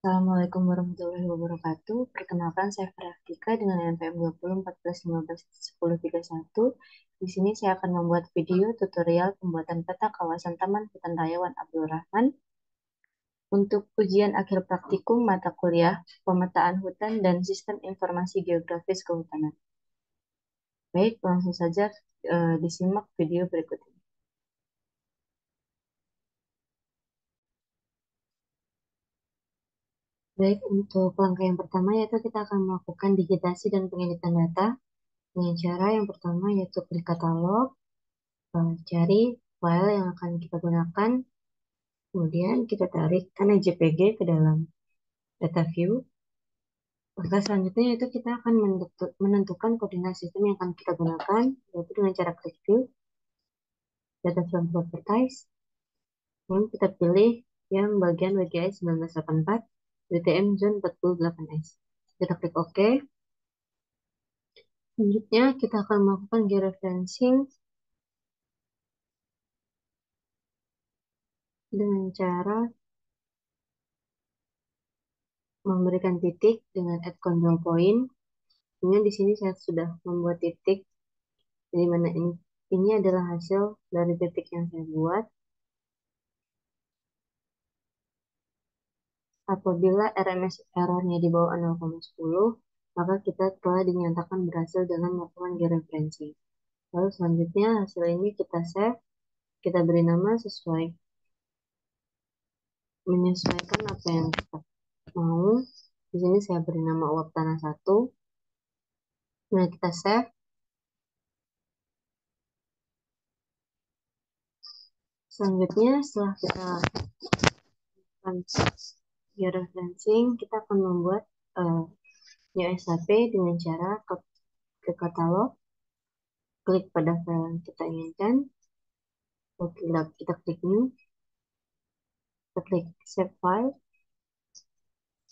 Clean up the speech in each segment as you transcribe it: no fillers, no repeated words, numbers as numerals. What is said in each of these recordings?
Assalamualaikum warahmatullahi wabarakatuh. Perkenalkan, saya Praktika dengan NPM 20 14 15 10 31. Di sini saya akan membuat video tutorial pembuatan peta kawasan Taman Hutan Rayawan Abdul Rahman untuk ujian akhir praktikum mata kuliah Pemetaan Hutan dan Sistem Informasi Geografis Kehutanan. Baik, langsung saja disimak video berikut ini. Baik, untuk langkah yang pertama yaitu kita akan melakukan digitasi dan pengeditan data dengan cara yang pertama yaitu klik katalog, cari file yang akan kita gunakan, kemudian kita tarik karena JPG ke dalam data view. Langkah selanjutnya yaitu kita akan menentukan koordinat sistem yang akan kita gunakan, yaitu dengan cara klik view, data from properties, lalu kita pilih yang bagian WGS 1984, WTM Zone 48S. Kita klik OK. Selanjutnya kita akan melakukan georeferencing dengan cara memberikan titik dengan add control point. Kemudian di sini saya sudah membuat titik, di mana ini adalah hasil dari titik yang saya buat. Apabila RMS errornya di bawah 0,10, maka kita telah dinyatakan berhasil dengan melakukan georeferencing. Lalu selanjutnya hasil ini kita save, kita beri nama sesuai menyesuaikan apa yang kita mau. Di sini saya beri nama uap tanah 1. Nah, kita save. Selanjutnya setelah kita georeferencing, kita akan membuat new SAP dengan cara ke katalog, klik pada file yang kita inginkan, kita klik new, kita klik save file,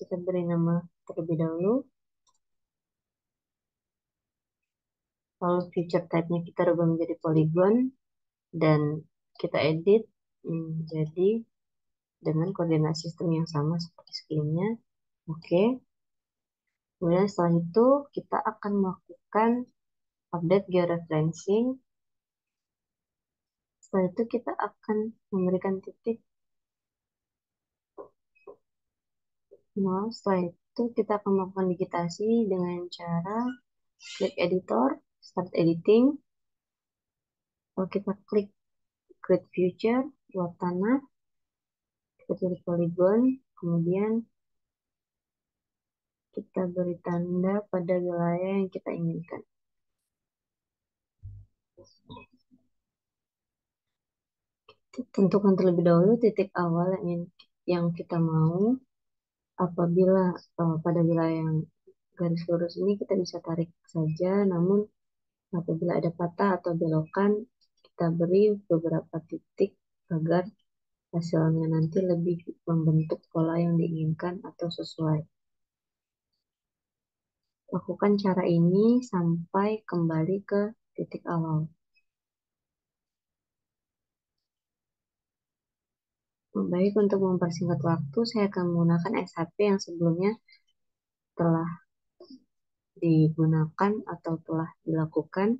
kita beri nama terlebih dahulu, lalu feature type-nya kita rubah menjadi polygon, dan kita edit menjadi dengan koordinat sistem yang sama seperti sebelumnya. Oke. Kemudian setelah itu kita akan melakukan update georeferencing. Setelah itu kita akan memberikan titik. Nah, setelah itu kita akan melakukan digitasi dengan cara klik editor, start editing. Lalu kita klik create future, buat tanah, kita pilih polygon, kemudian kita beri tanda pada wilayah yang kita inginkan. Tentukan terlebih dahulu titik awal yang kita mau. Apabila pada wilayah yang garis lurus ini kita bisa tarik saja, namun apabila ada patah atau belokan, kita beri beberapa titik agar hasilnya nanti lebih membentuk pola yang diinginkan atau sesuai. Lakukan cara ini sampai kembali ke titik awal. Baik, untuk mempersingkat waktu, saya akan menggunakan SHP yang sebelumnya telah digunakan atau telah dilakukan.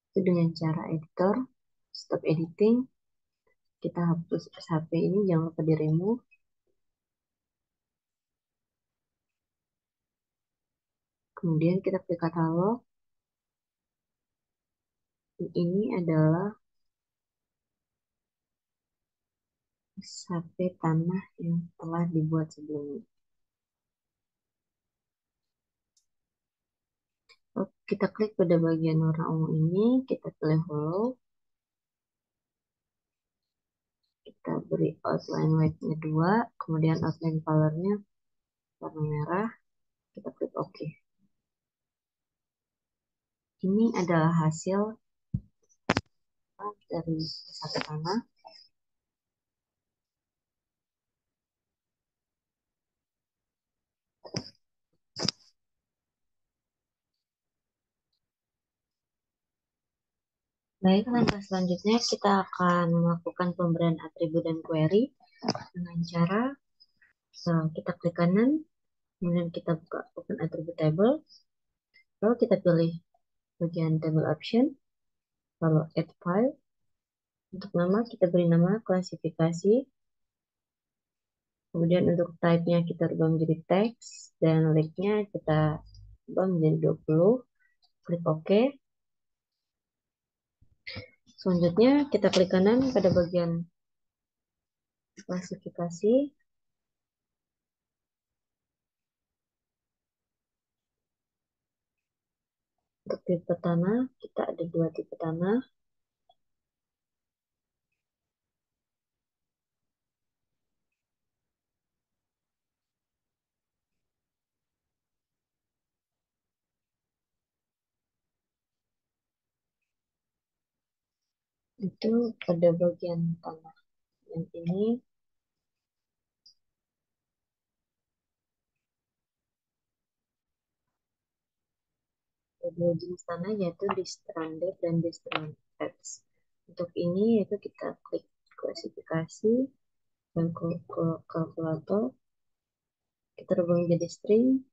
Itu dengan cara editor, stop editing, kita hapus SHP ini, jangan lupa di remove. Kemudian kita klik katalog. Ini adalah SHP tanah yang telah dibuat sebelumnya. Kita klik pada bagian warna ungu ini, kita pilih hollow. Kita beri outline white-nya 2, kemudian outline color-nya warna merah. Kita klik OK. Ini adalah hasil dari SHP tanah. Baik, langkah selanjutnya kita akan melakukan pemberian atribut dan query dengan cara Nah, kita klik kanan, kemudian kita buka Open Attribute Table, lalu kita pilih bagian Table Option, lalu Add File. Untuk nama, kita beri nama klasifikasi. Kemudian untuk type-nya kita rubah menjadi teks, dan length-nya kita rubah menjadi 20. Klik OK. Selanjutnya, kita klik kanan pada bagian klasifikasi. Untuk tipe tanah, kita ada dua tipe tanah. Itu pada bagian tanah. Yang ini ada dua jenis tanah, yaitu Distranded dan Distranded. Untuk ini, yaitu kita klik klasifikasi dan kalkulator. Kita rubah menjadi string.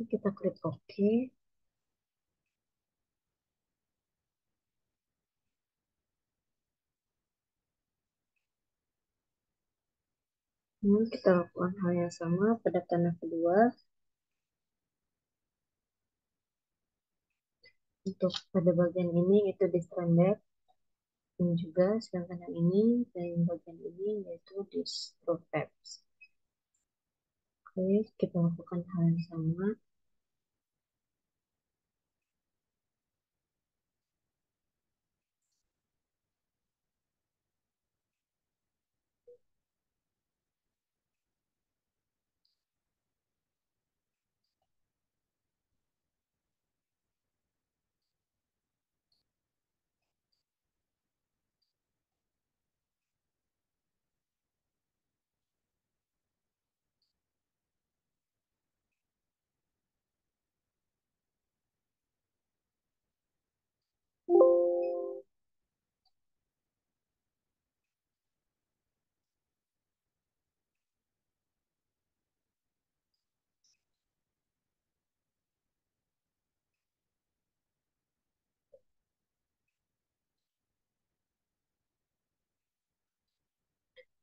Kita klik OK. Kemudian kita lakukan hal yang sama pada tanah kedua. Untuk pada bagian ini itu Distranded. Dan juga sedangkan yang ini dan bagian ini yaitu Distrofabs. Oke, kita lakukan hal yang sama.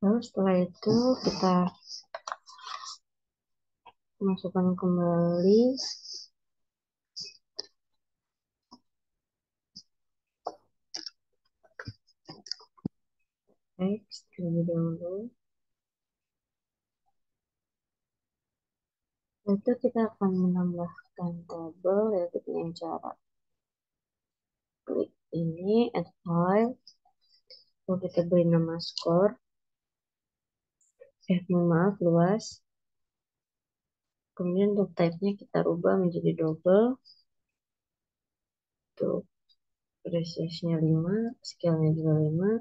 Lalu setelah itu kita masukkan kembali teks terlebih dahulu. Setelah itu kita akan menambahkan tabel yaitu dengan cara klik ini add file, lalu kita beri nama score, mohon maaf luas. Kemudian untuk type-nya kita rubah menjadi double. Untuk precision-nya 5, scale-nya juga 5.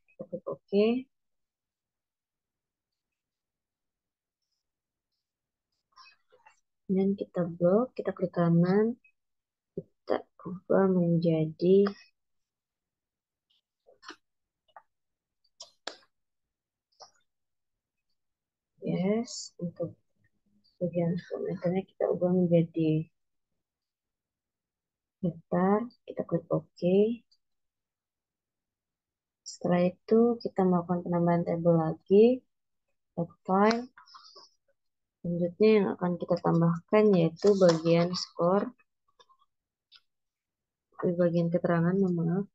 Kita klik OK. Dan kita blok, kita klik kanan, kita ubah menjadi yes. Untuk bagian komentarnya kita ubah menjadi hektar, kita klik OK. Setelah itu kita melakukan penambahan tabel lagi, add file. Selanjutnya yang akan kita tambahkan yaitu bagian skor, di bagian keterangan, mohon maaf,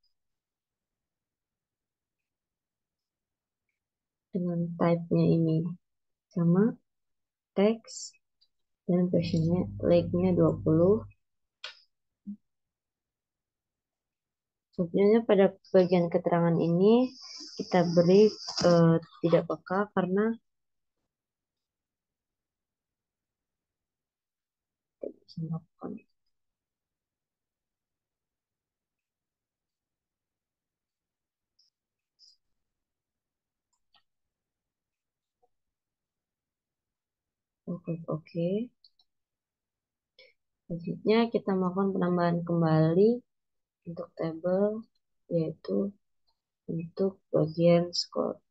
dengan type-nya ini sama teks dan versionnya like-nya 20. Sebenarnya pada bagian keterangan ini kita beri tidak peka karena tidak bisa melakukan klik OK. Selanjutnya kita melakukan penambahan kembali untuk tabel, yaitu untuk bagian score.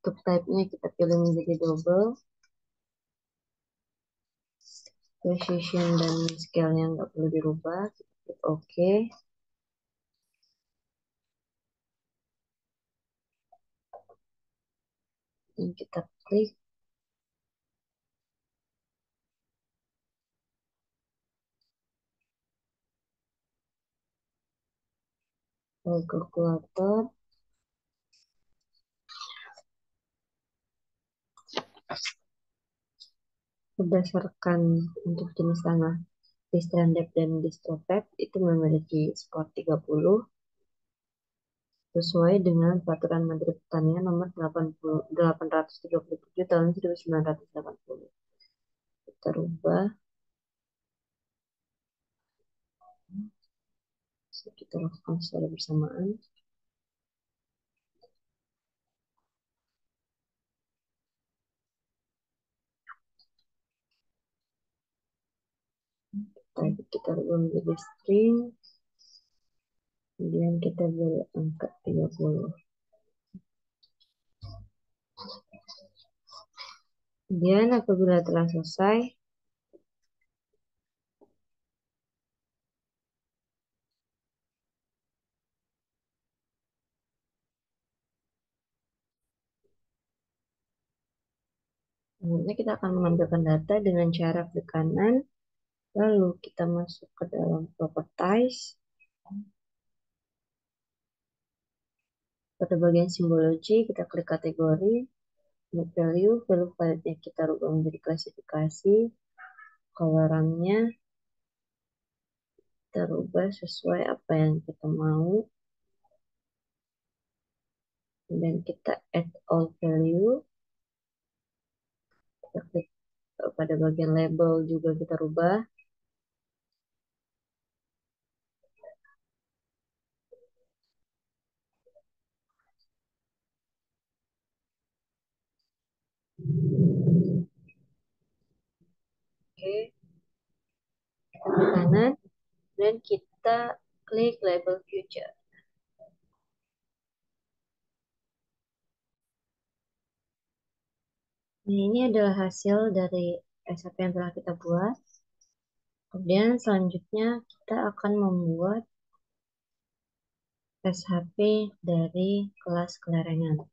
Untuk type-nya kita pilih menjadi double. Precision dan scale-nya nggak perlu dirubah. Kita klik OK. Dan kita klik kalkulator. Berdasarkan untuk jenis tanah, Distranded dan Distrofed itu memiliki skor 30 sesuai dengan Peraturan Menteri Pertanian Nomor 837 Tahun 1980. Kita rubah, kita lakukan secara bersamaan. Kita rubah menjadi string, kemudian kita beri angka 30. Kemudian apabila telah selesai, selanjutnya kita akan menampilkan data dengan cara klik kanan, lalu kita masuk ke dalam properties. Pada bagian simbologi, kita klik kategori, value validnya kita rubah menjadi klasifikasi, colorannya kita rubah sesuai apa yang kita mau, dan kita add all value, kita klik pada bagian label juga kita rubah. Oke, kita ke kanan dan kita klik label future. Nah, ini adalah hasil dari SAP yang telah kita buat. Kemudian selanjutnya kita akan membuat SHP dari kelas kelerengan.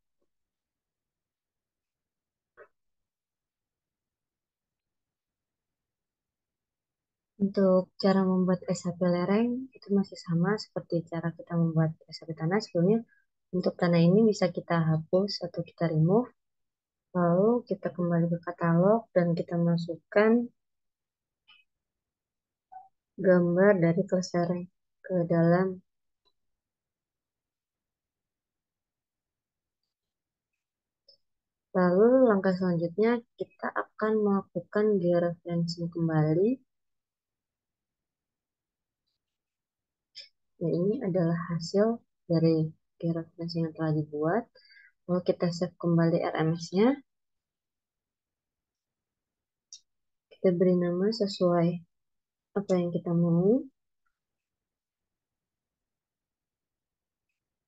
Untuk cara membuat SHP lereng itu masih sama seperti cara kita membuat SHP tanah sebelumnya. Untuk tanah ini bisa kita hapus atau kita remove. Lalu kita kembali ke katalog dan kita masukkan gambar dari kelas lereng ke dalam. Lalu langkah selanjutnya kita akan melakukan georeferencing kembali. Nah, ini adalah hasil dari georeferencing yang telah dibuat. Lalu kita save kembali RMS-nya. Kita beri nama sesuai apa yang kita mau.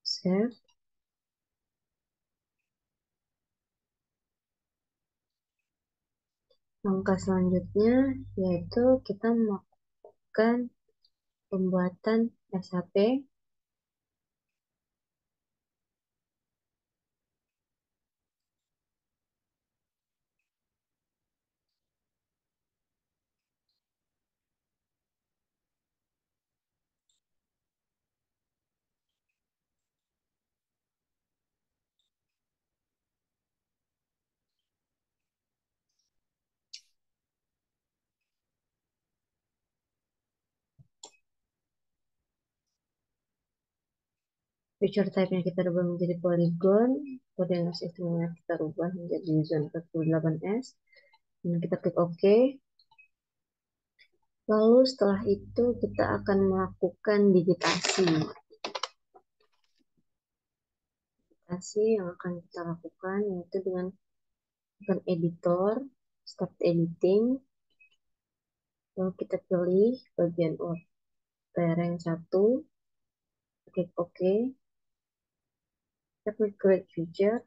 Save. Langkah selanjutnya yaitu kita melakukan pembuatan SHP. Feature type-nya kita rubah menjadi polygon. Koordinasi istimewa kita rubah menjadi zona 48S. Dan kita klik OK. Lalu setelah itu kita akan melakukan digitasi. Aplikasi yang akan kita lakukan yaitu dengan bukan editor, start editing, lalu kita pilih bagian lereng satu, klik OK, kita klik create feature,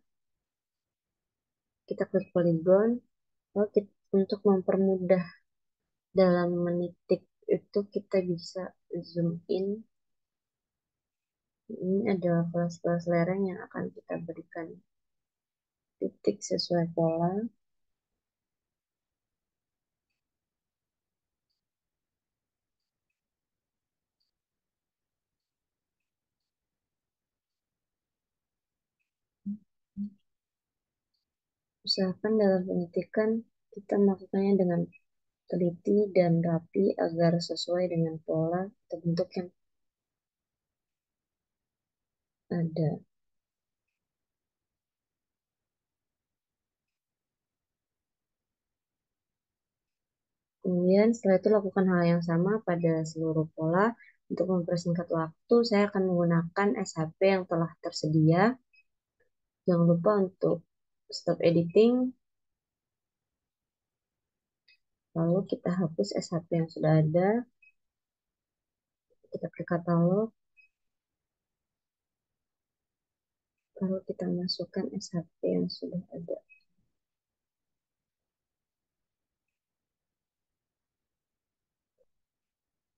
kita klik polygon, lalu untuk mempermudah dalam menitik itu kita bisa zoom in. Ini adalah kelas-kelas lereng yang akan kita berikan titik sesuai pola. Usahakan dalam penitikan kita melakukannya dengan teliti dan rapi agar sesuai dengan pola atau bentuk yang ada. Kemudian setelah itu lakukan hal yang sama pada seluruh pola. Untuk mempersingkat waktu, saya akan menggunakan SHP yang telah tersedia. Jangan lupa untuk stop editing, lalu kita hapus SHP yang sudah ada, kita klik katalog, lalu kita masukkan SHP yang sudah ada.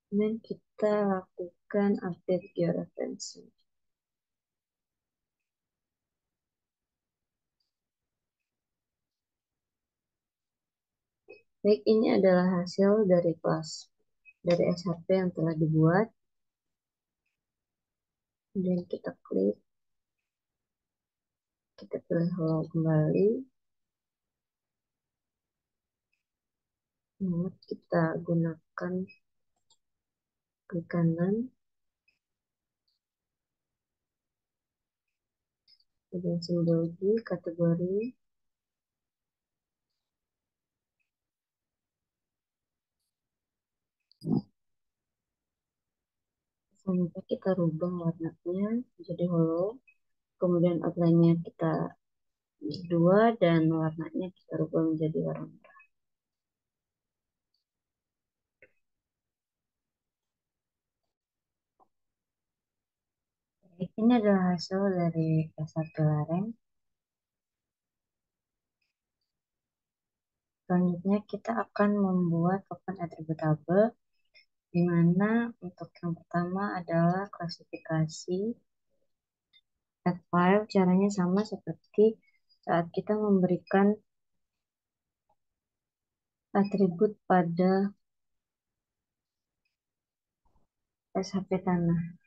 Kemudian kita lakukan update georeferencing. Baik, ini adalah hasil dari kelas dari SHP yang telah dibuat. Kemudian kita klik, kita pilih hello kembali. Lalu kita gunakan klik kanan, kemudian simbologi, kategori, selanjutnya kita rubah warnanya menjadi holo, kemudian outline-nya kita dua dan warnanya kita rubah menjadi warna merah. Ini adalah hasil dari S1 lereng. Selanjutnya kita akan membuat token attributable, di mana untuk yang pertama adalah klasifikasi add file. Caranya sama seperti saat kita memberikan atribut pada SHP tanah.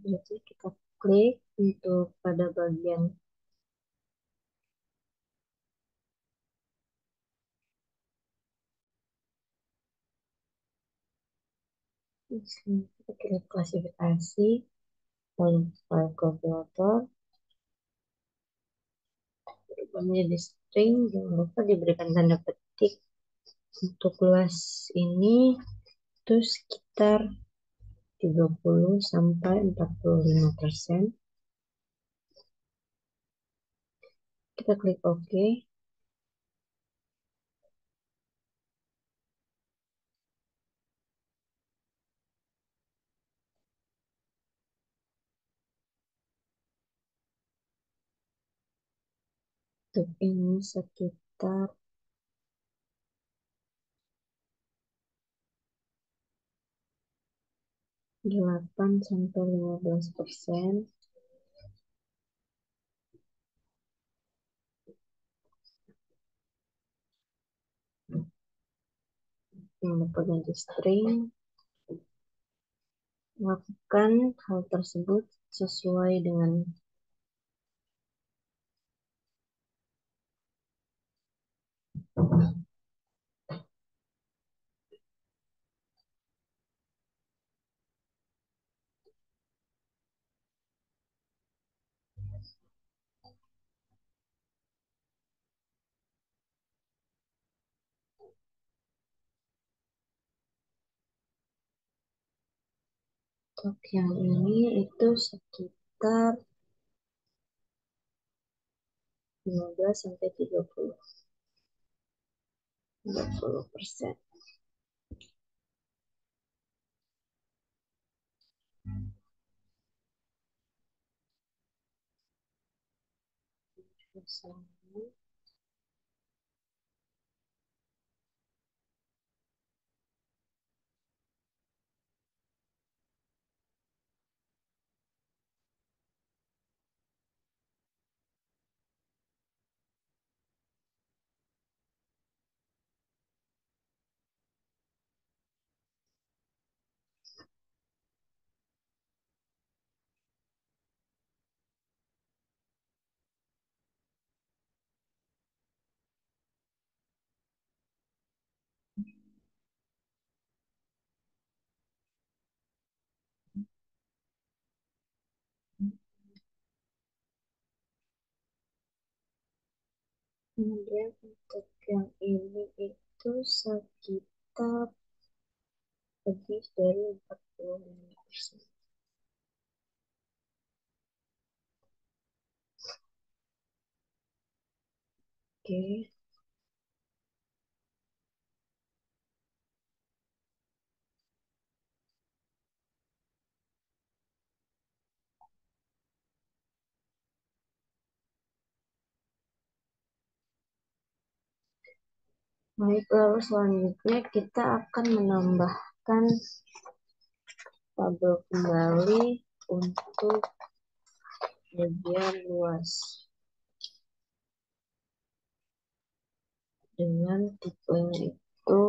Jadi kita klik untuk pada bagian sini, kita klik klasifikasi, lalu file kalkulator, berubah menjadi string, jangan lupa diberikan tanda petik. Untuk luas ini itu sekitar 30 sampai 45%. Kita klik OK. Untuk ini sekitar 8 sampai 15%. Jangan lupa ganti string. Lakukan hal tersebut sesuai dengan Untuk yang ini itu sekitar 15 sampai 30% Sama. Kemudian untuk yang ini itu sekitar lebih dari 45%. Oke, baik, lalu selanjutnya kita akan menambahkan tabel kembali untuk bagian luas dengan tipenya itu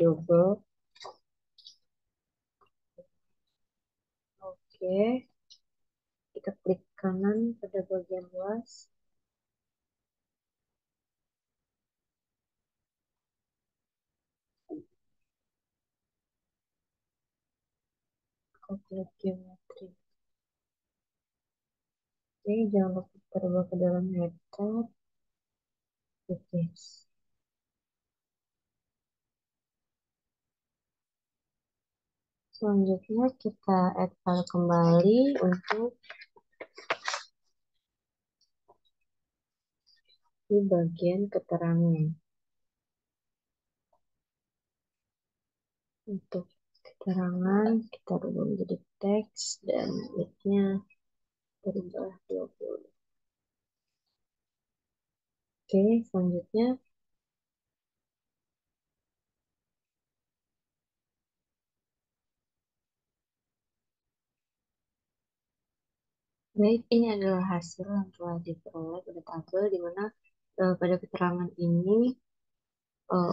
double. Oke, kita klik kanan pada bagian luas. Calculate geometry. Oke, jangan lupa terbawa ke dalam metode. Oke. Selanjutnya kita add file kembali untuk di bagian keterangan. Untuk keterangan kita rubah menjadi teks dan width-nya berubah 20. Oke, selanjutnya baik, ini adalah hasil yang telah diperoleh pada tabel di mana pada keterangan ini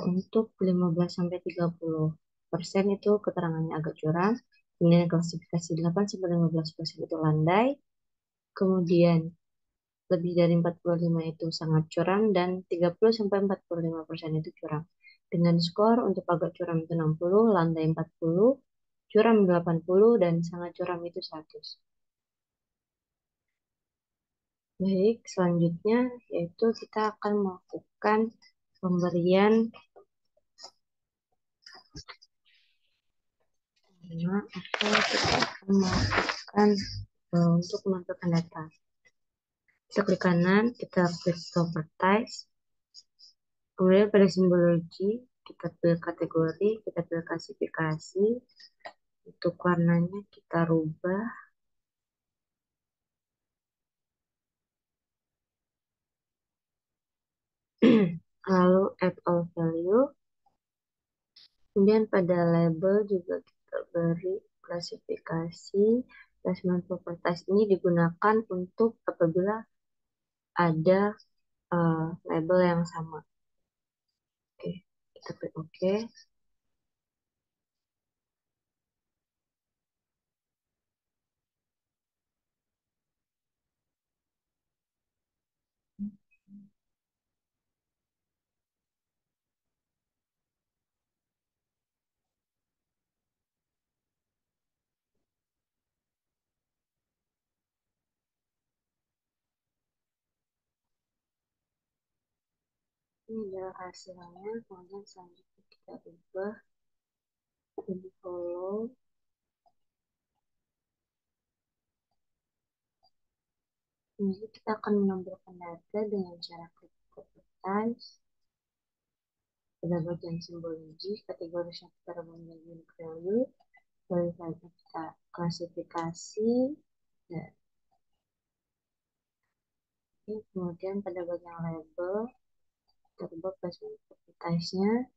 untuk 15 sampai 30% itu keterangannya agak curam. Kemudian klasifikasi 8 sampai 15% itu landai. Kemudian lebih dari 45 itu sangat curam dan 30 sampai 45% itu curam. Dengan skor untuk agak curam itu 60, landai 40, curam 80 dan sangat curam itu 100. Baik, selanjutnya yaitu kita akan melakukan pemberian nama atau kita akan melakukan untuk menampilkan data. Kita klik kanan, kita klik properties, kemudian pada simbologi kita pilih kategori, kita pilih klasifikasi, untuk warnanya kita rubah, lalu add all value, kemudian pada label juga kita beri klasifikasi. Placement properties ini digunakan untuk apabila ada label yang sama. Oke, kita klik OK. Ini adalah hasilnya, kemudian selanjutnya kita ubah Jadi follow. Jadi kita akan menambahkan data dengan cara klik advertise. Pada bagian simbol biji, kategori chapter memiliki value, lalu kita klasifikasi, dan kemudian pada bagian label, terbuat placement advertise-nya.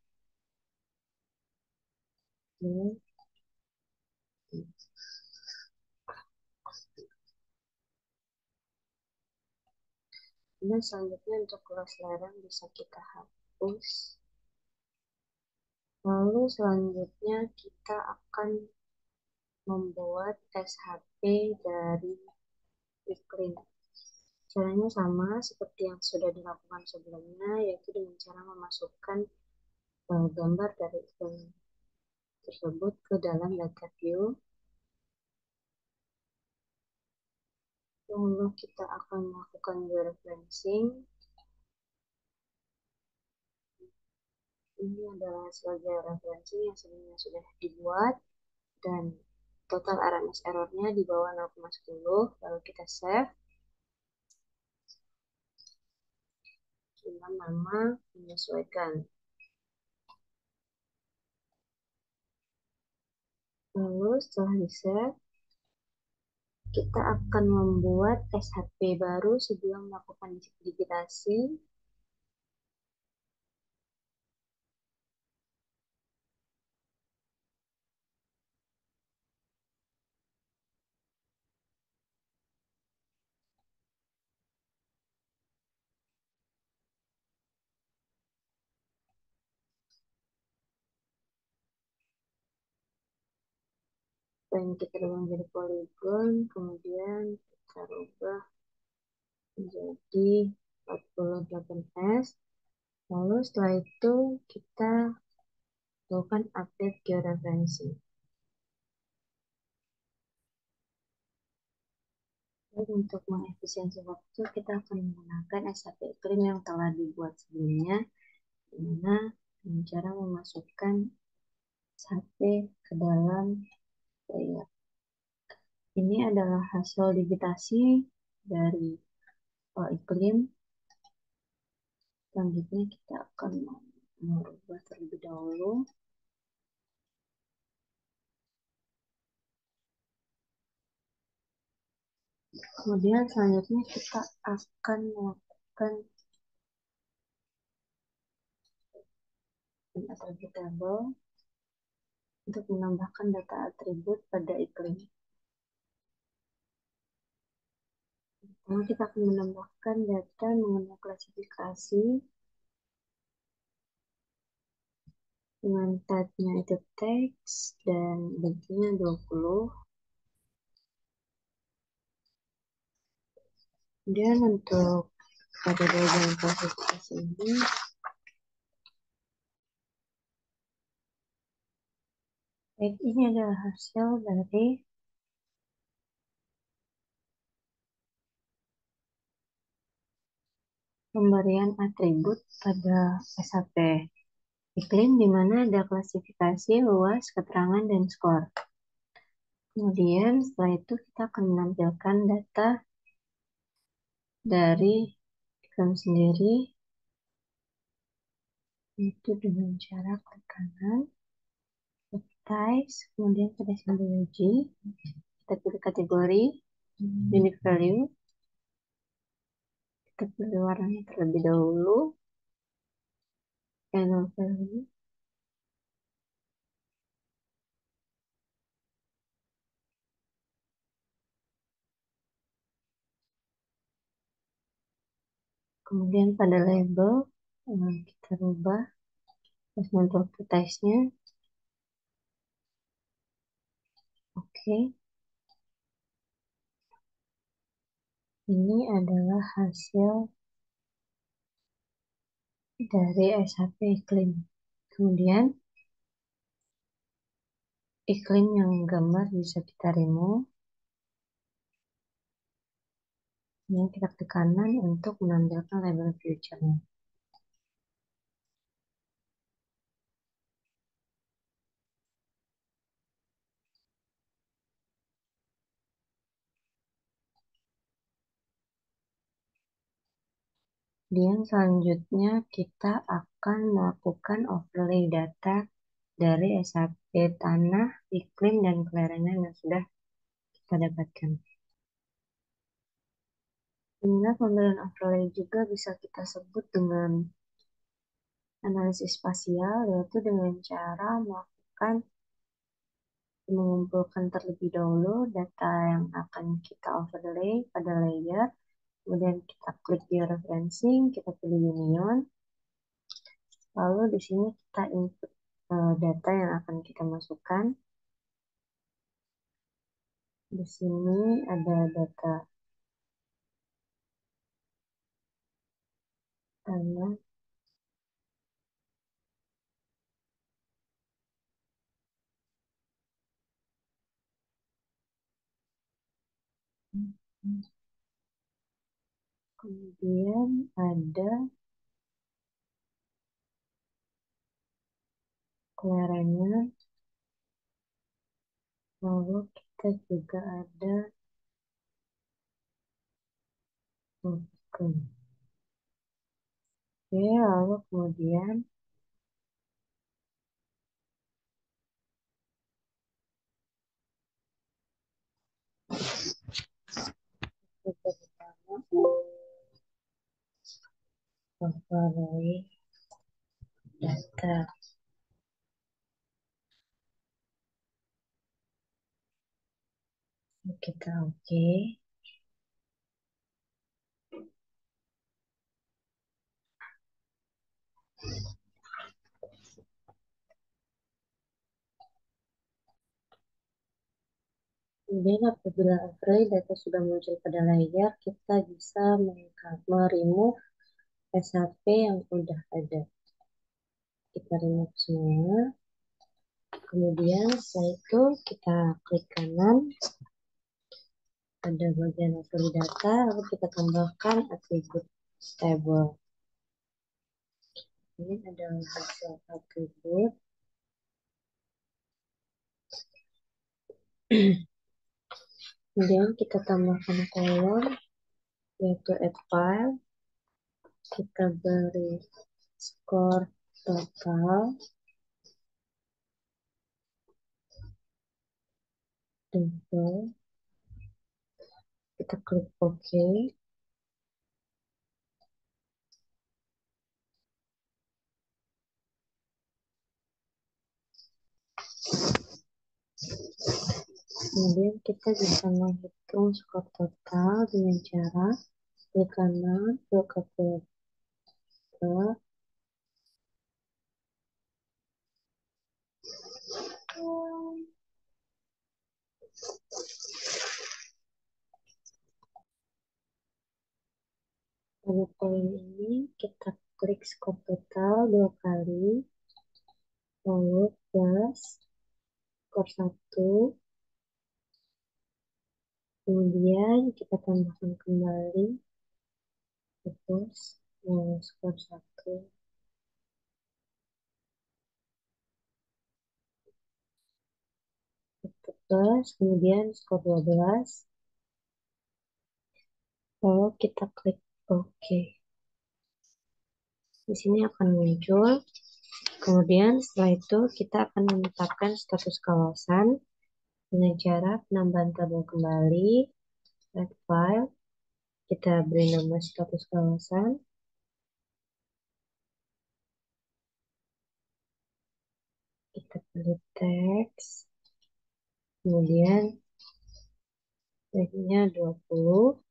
Dan selanjutnya untuk kelas lereng bisa kita hapus. Lalu selanjutnya kita akan membuat SHP dari iklim. Caranya sama seperti yang sudah dilakukan sebelumnya, yaitu dengan cara memasukkan gambar dari iklim tersebut ke dalam data view. Lalu kita akan melakukan georeferencing. Ini adalah sebagai referensi yang sebelumnya sudah dibuat dan total RMS errornya di bawah 0,10. Lalu kita save dengan nama menyesuaikan. Lalu setelah di save, kita akan membuat SHP baru sebelum melakukan digitasi. Dan kita rubah menjadi polygon, kemudian kita rubah menjadi 48S. Lalu setelah itu kita lakukan update georeferensi. Dan untuk mengefisiensi waktu, kita akan menggunakan SAP iklim yang telah dibuat sebelumnya, di mana dengan cara memasukkan SAP ke dalam layer. Ini adalah hasil digitasi dari iklim. Selanjutnya kita akan merubah terlebih dahulu. Kemudian selanjutnya kita akan melakukan attribute table untuk menambahkan data atribut pada iklim. Pertama kita akan menambahkan data mengenai klasifikasi dengan type-nya itu teks dan bentuknya 20. Kemudian untuk pada bagian klasifikasi ini, ini adalah hasil dari pemberian atribut pada SAP iklim di mana ada klasifikasi, luas, keterangan, dan skor. Kemudian setelah itu kita akan menampilkan data dari iklim sendiri, itu dengan cara klik kanan, advertise, kemudian pada simbol uji, kita pilih kategori, unique value, kita pilih warnanya terlebih dahulu, annual value, kemudian pada label, kita rubah placement advertise-nya. Oke. Ini adalah hasil dari SHP iklim. Kemudian iklim yang gambar bisa kita remove. Ini kita klik kanan untuk menampilkan label future-nya. Dan selanjutnya kita akan melakukan overlay data dari SAP tanah, iklim, dan kelayanan yang sudah kita dapatkan. Sehingga pemberian overlay juga bisa kita sebut dengan analisis spasial, yaitu dengan cara mengumpulkan terlebih dahulu data yang akan kita overlay pada layer, kemudian kita klik di referencing, kita pilih union, lalu di sini kita input data yang akan kita masukkan. Di sini ada data tanah, kemudian ada kelerengnya, lalu kita juga ada token. Oke, lalu kemudian kita pertama overlay data. Kita oke. Kemudian apabila overlay data sudah muncul pada layar, kita bisa meremove SHP yang sudah ada. Kita remove semua. Kemudian setelah itu kita klik kanan pada bagian overlay data, lalu kita tambahkan atribut stable. Ini adalah hasil atribut. Kemudian kita tambahkan kolom, yaitu add file. Kita beri skor total, default. Kita klik OK. Kemudian kita bisa menghitung skor total dengan cara klik kanan, ke calculator, pada poin ini kita klik skor total 2 kali, lalu plus skor 1, kemudian kita tambahkan kembali plus skor 1, plus kemudian skor 12, lalu kita klik OK. Di sini akan muncul. Kemudian setelah itu kita akan menetapkan status kawasan dengan cara penambahan tabel kembali, add file, kita beri nama status kawasan, kita pilih teks, kemudian tagnya 20,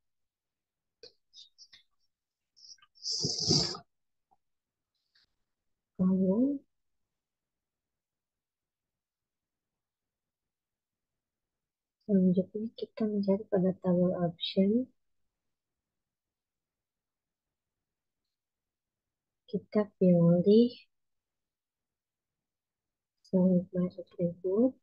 lalu selanjutnya kita mencari pada tabel option, kita pilih select by attribute.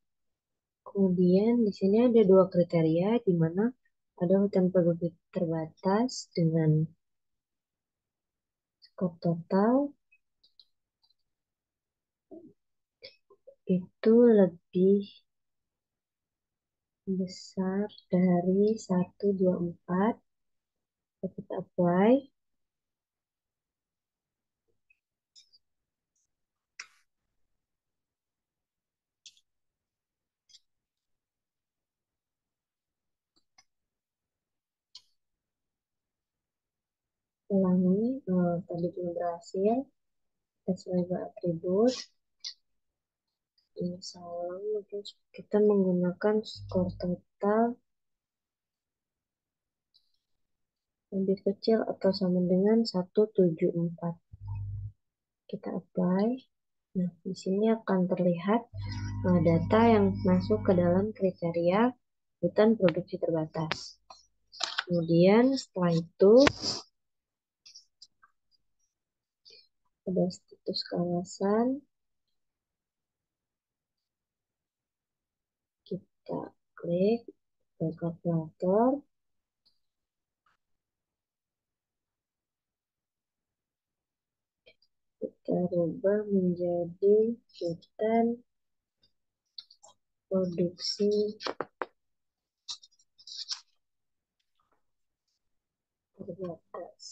Kemudian di sini ada 2 kriteria, di mana ada hutan penduduk terbatas dengan skor total itu lebih besar dari 124. Kita apply. Ulangi, tadi belum berhasil. Sesuai atribut. Misalnya mungkin kita menggunakan skor total lebih kecil atau sama dengan 174. Kita apply. Nah, di sini akan terlihat data yang masuk ke dalam kriteria hutan produksi terbatas. Kemudian setelah itu ada status kawasan. Kita klik ke kalkulator. Kita rubah menjadi hutan produksi terbatas.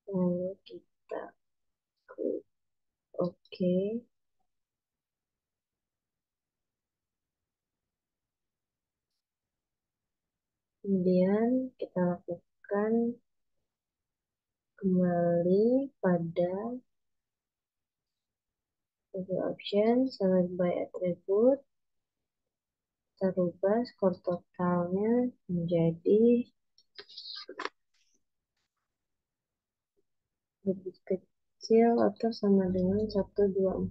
Lalu kita klik OK. Kemudian kita lakukan kembali pada option select by attribute. Kita rubah skor totalnya menjadi lebih kecil atau sama dengan 124.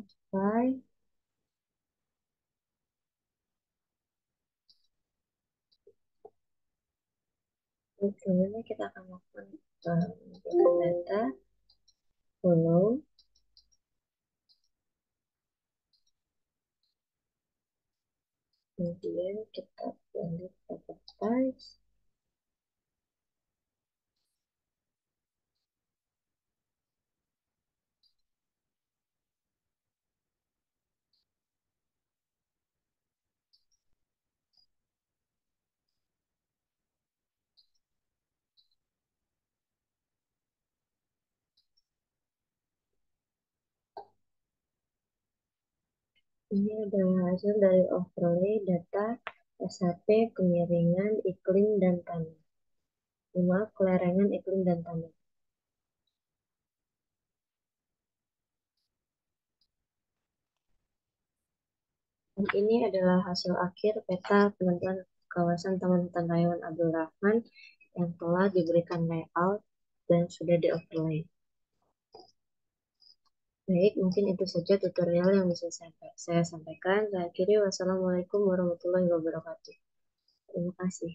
Apply. Kemudian kita akan melakukan data follow. Kemudian kita pilih advertise. Ini adalah hasil dari overlay data SHP kemiringan iklim dan tanah. Maaf, kelarangan iklim dan tanah. Dan ini adalah hasil akhir peta penentuan kawasan Taman Hutan Rayuan Abdul Rahman yang telah diberikan layout dan sudah di-overlay. Baik, mungkin itu saja tutorial yang bisa saya sampaikan. Saya akhiri, wassalamualaikum warahmatullahi wabarakatuh. Terima kasih.